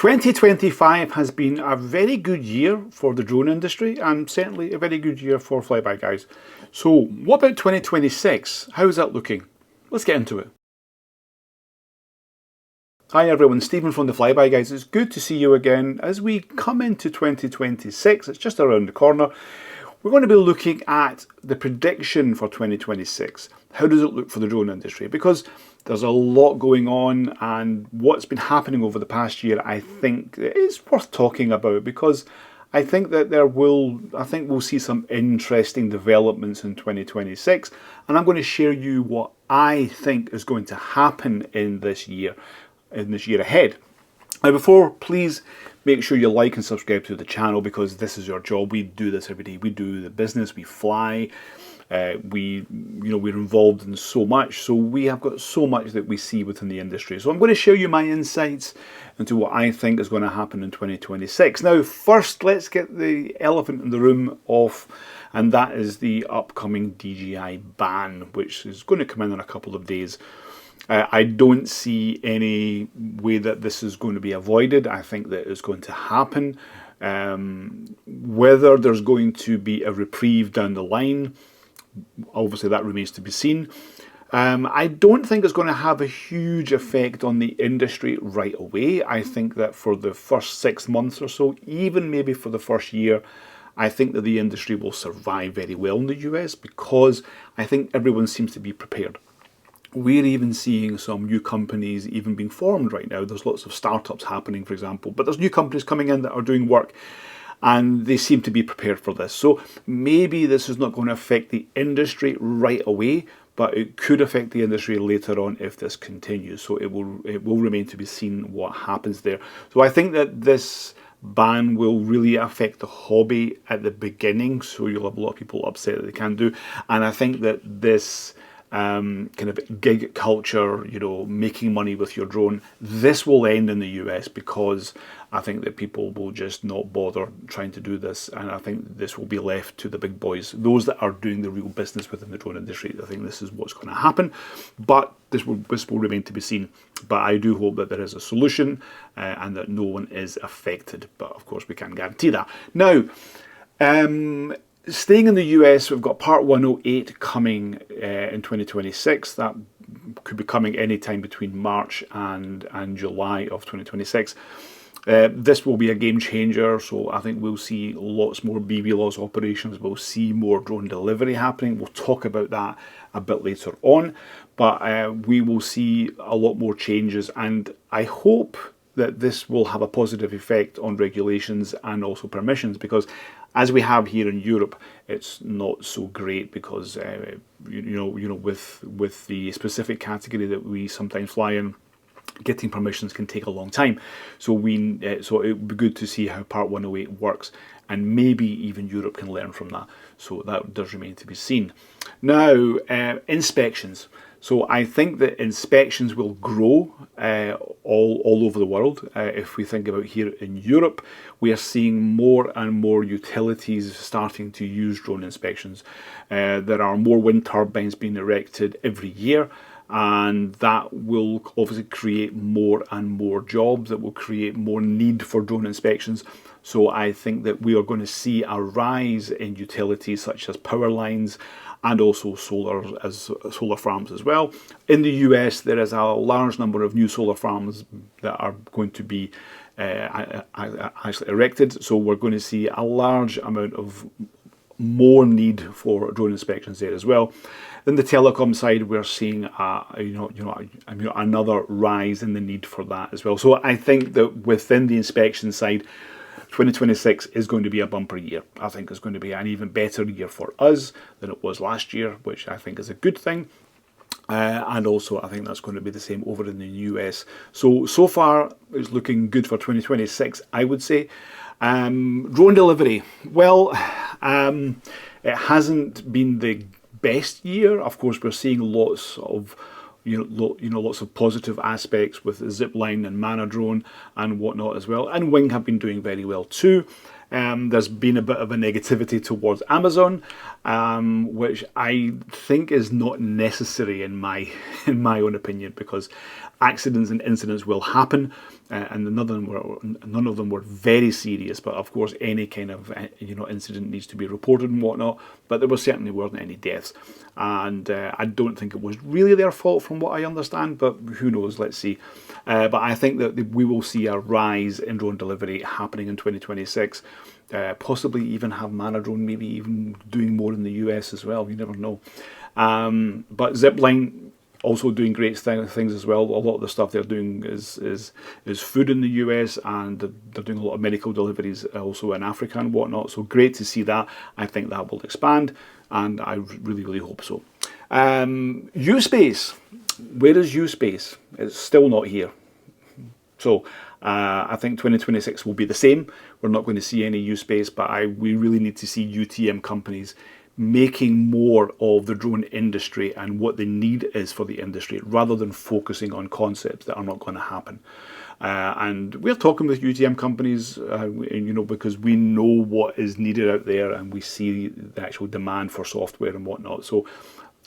2025 has been a very good year for the drone industry and certainly a very good year for Flyby guys. So what about 2026? How's that looking? Let's get into it. Hi everyone, Stephen from the Flyby guys. It's good to see you again. As we come into 2026, it's just around the corner. We're going to be looking at the prediction for 2026. How does it look for the drone industry? Because there's a lot going on, and what's been happening over the past year, I think is worth talking about, because I think that we'll see some interesting developments in 2026, and I'm going to share you what I think is going to happen in this year ahead. Now, before, please make sure you like and subscribe to the channel, because this is our job. We do this every day. We do the business. We fly. We're involved in so much. So we have got so much that we see within the industry. So I'm going to share you my insights into what I think is going to happen in 2026. Now, first, let's get the elephant in the room off, and that is the upcoming DJI ban, which is going to come in a couple of days. I don't see any way that this is going to be avoided. I think that it's going to happen. Whether there's going to be a reprieve down the line, obviously that remains to be seen. I don't think it's going to have a huge effect on the industry right away. I think that for the first 6 months or so, even maybe for the first year, I think that the industry will survive very well in the US, because I think everyone seems to be prepared. We're even seeing some new companies even being formed right now. There's lots of startups happening, for example, but there's new companies coming in that are doing work, and they seem to be prepared for this. So maybe this is not going to affect the industry right away, but it could affect the industry later on if this continues. So it will remain to be seen what happens there. So I think that this ban will really affect the hobby at the beginning. So you'll have a lot of people upset that they can't do. And I think that this kind of gig culture, making money with your drone, this will end in the US, because I think that people will just not bother trying to do this, and I think this will be left to the big boys, those that are doing the real business within the drone industry. I think this is what's going to happen, but this will remain to be seen. But I do hope that there is a solution and that no one is affected, but of course we can't guarantee that. Now, staying in the US, we've got Part 108 coming in 2026. That could be coming anytime between March and July of 2026. This will be a game changer, so I think we'll see lots more BVLOS operations. We'll see more drone delivery happening. We'll talk about that a bit later on, but we will see a lot more changes, and I hope that this will have a positive effect on regulations and also permissions, because as we have here in Europe, it's not so great, because with the specific category that we sometimes fly in, getting permissions can take a long time. So it would be good to see how Part 108 works, and maybe even Europe can learn from that. So that does remain to be seen. Now, inspections. So I think that inspections will grow all over the world. If we think about here in Europe, we are seeing more and more utilities starting to use drone inspections. There are more wind turbines being erected every year, and that will obviously create more and more jobs. That will create more need for drone inspections. So I think that we are going to see a rise in utilities such as power lines, and also solar farms as well. In the US, there is a large number of new solar farms that are going to be actually erected. So we're going to see a large amount of more need for drone inspections there as well. Then the telecom side, we're seeing another rise in the need for that as well. So I think that within the inspection side, 2026 is going to be a bumper year. I think it's going to be an even better year for us than it was last year, which I think is a good thing. And also I think that's going to be the same over in the US. So far it's looking good for 2026, I would say. Drone delivery. Well, it hasn't been the best year. Of course, we're seeing lots of lots of positive aspects with Zipline and Mana drone and whatnot as well, and Wing have been doing very well too. There's been a bit of a negativity towards Amazon, which I think is not necessary in my own opinion, because accidents and incidents will happen, and none of them were very serious. But of course, any kind of incident needs to be reported and whatnot. But there certainly weren't any deaths, and I don't think it was really their fault from what I understand. But who knows? Let's see. But I think that we will see a rise in drone delivery happening in 2026. Possibly even have Manadrone maybe even doing more in the US as well. You never know. But Zipline also doing great things as well. A lot of the stuff they're doing is food in the US, and they're doing a lot of medical deliveries also in Africa and whatnot. So great to see that. I think that will expand, and I really hope so. U-space. Where is U-space? It's still not here. So I think 2026 will be the same. We're not going to see any U-space, but we really need to see UTM companies making more of the drone industry and what the need is for the industry, rather than focusing on concepts that are not going to happen. And we're talking with UTM companies, because we know what is needed out there, and we see the actual demand for software and whatnot. So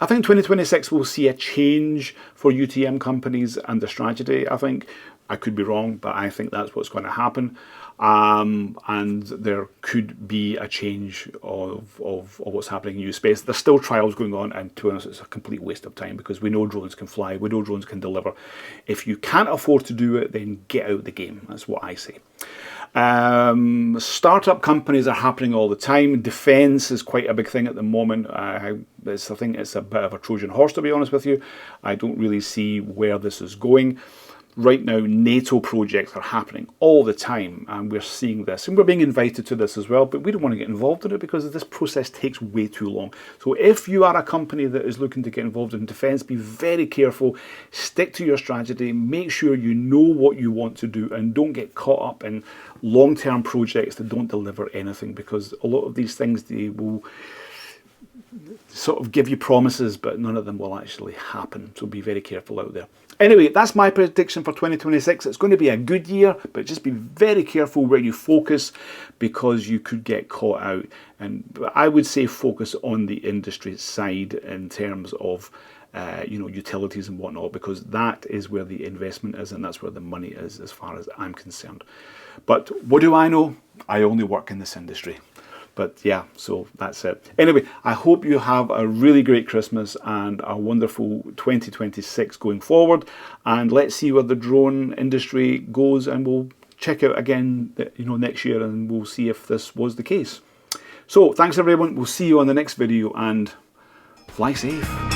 I think 2026 will see a change for UTM companies and the strategy. I think I could be wrong, but I think that's what's going to happen. And there could be a change of what's happening in U-space. There's still trials going on, and to be honest, it's a complete waste of time, because we know drones can fly, we know drones can deliver. If you can't afford to do it, then get out the game. That's what I say. Startup companies are happening all the time. Defense is quite a big thing at the moment. I think it's a bit of a Trojan horse, to be honest with you. I don't really see where this is going. Right now, NATO projects are happening all the time, and we're seeing this, and we're being invited to this as well, but we don't want to get involved in it because this process takes way too long. So if you are a company that is looking to get involved in defense, be very careful, stick to your strategy, make sure you know what you want to do, and don't get caught up in long-term projects that don't deliver anything, because a lot of these things, they will sort of give you promises, but none of them will actually happen. So be very careful out there. Anyway, that's my prediction for 2026. It's going to be a good year, but just be very careful where you focus, because you could get caught out. And I would say focus on the industry side in terms of utilities and whatnot, because that is where the investment is, and that's where the money is, as far as I'm concerned. But what do I know? I only work in this industry. But yeah, so that's it. Anyway, I hope you have a really great Christmas and a wonderful 2026 going forward. And let's see where the drone industry goes, and we'll check out again, next year, and we'll see if this was the case. So thanks everyone. We'll see you on the next video, and fly safe.